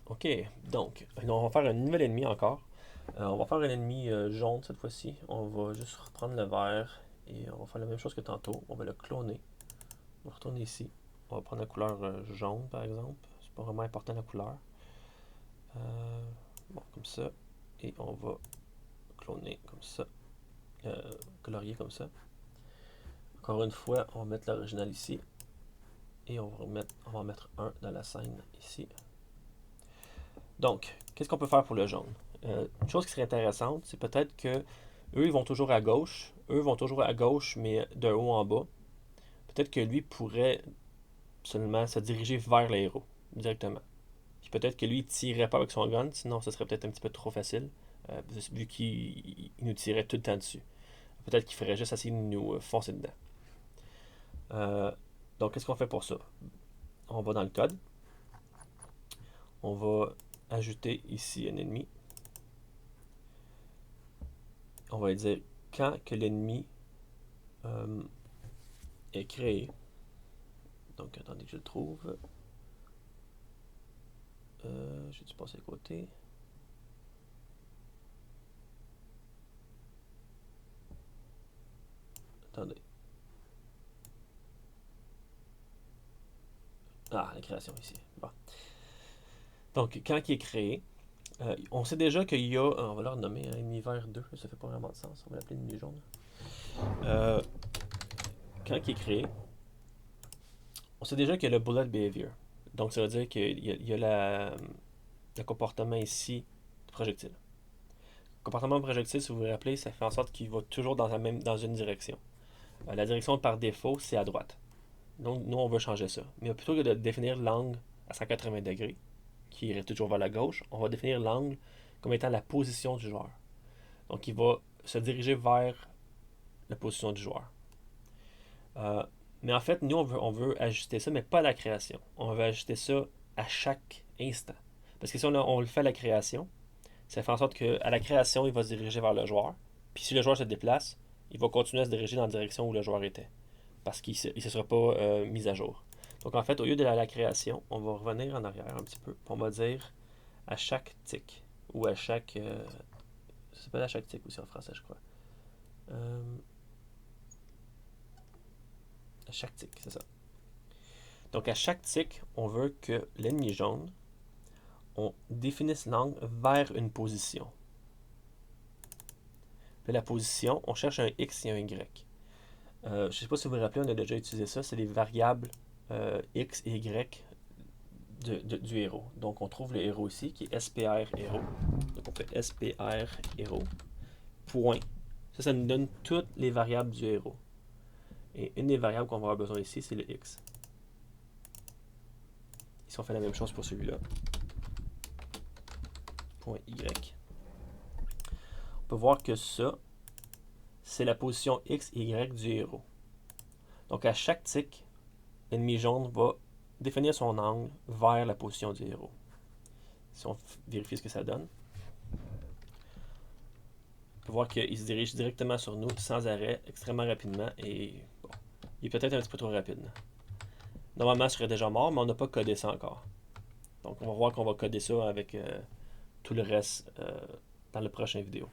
Ok, donc, on va faire un nouvel ennemi encore. On va faire un ennemi jaune cette fois-ci. On va juste reprendre le vert et on va faire la même chose que tantôt. On va le cloner. On va retourner ici. On va prendre la couleur jaune par exemple. C'est pas vraiment important la couleur. Bon, comme ça. Et on va cloner comme ça. Colorier comme ça. Encore une fois, on va mettre l'original ici. Et on va mettre un dans la scène ici. Donc, qu'est-ce qu'on peut faire pour le jaune? Une chose qui serait intéressante, c'est peut-être que eux, ils vont toujours à gauche. Eux vont toujours à gauche, mais de haut en bas. Peut-être que lui pourrait seulement se diriger vers les héros, directement. Puis peut-être que lui, il tirerait pas avec son gun, sinon ce serait peut-être un petit peu trop facile, vu qu'il nous tirait tout le temps dessus. Peut-être qu'il ferait juste essayer de nous foncer dedans. Euh, donc, qu'est-ce qu'on fait pour ça? On va dans le code. On va ajouter ici un ennemi. On va dire quand que l'ennemi est créé. Donc, attendez que je le trouve. J'ai dû passer à côté. Attendez. Ah, la création ici. Bon. Donc, quand il est créé, on sait déjà qu'il y a. On va le renommer un univers 2. Ça fait pas vraiment de sens. On va l'appeler ennemi jaune. Euh, quand il est créé, on sait déjà qu'il y a le bullet behavior. Donc, ça veut dire qu'il y a le comportement ici du projectile. Le comportement du projectile, si vous vous rappelez, ça fait en sorte qu'il va toujours dans une direction. La direction par défaut, c'est à droite. Donc, nous, on veut changer ça. Mais plutôt que de définir l'angle à 180 degrés, qui irait toujours vers la gauche, on va définir l'angle comme étant la position du joueur. Donc, il va se diriger vers la position du joueur. Euh, mais en fait, nous, on veut ajuster ça, mais pas à la création. On veut ajuster ça à chaque instant. Parce que si on le fait à la création, ça fait en sorte qu'à la création, il va se diriger vers le joueur. Puis si le joueur se déplace, il va continuer à se diriger dans la direction où le joueur était. Parce qu'il ne se sera pas mis à jour. Donc en fait, au lieu de la création, on va revenir en arrière un petit peu. On va dire à chaque tic. Ou à chaque. Ça s'appelle à chaque tic aussi en français, je crois. Euh, à chaque tic, c'est ça. Donc à chaque tic, on veut que l'ennemi jaune, on définisse l'angle vers une position. Puis la position, on cherche un X et un Y. Je ne sais pas si vous vous rappelez, on a déjà utilisé ça, c'est les variables X et Y du héros. Donc on trouve le héros ici qui est SPR héros. Donc on fait SPR héros, point. Ça nous donne toutes les variables du héros. Et une des variables qu'on va avoir besoin ici, c'est le X. Ici on fait la même chose pour celui-là. Point Y. On peut voir que ça, c'est la position X et Y du héros. Donc à chaque tic, l'ennemi jaune va définir son angle vers la position du héros. Si on vérifie ce que ça donne, on peut voir qu'il se dirige directement sur nous sans arrêt, extrêmement rapidement, et bon, il est peut-être un petit peu trop rapide. Normalement, il serait déjà mort, mais on n'a pas codé ça encore. Donc on va voir qu'on va coder ça avec tout le reste dans la prochaine vidéo.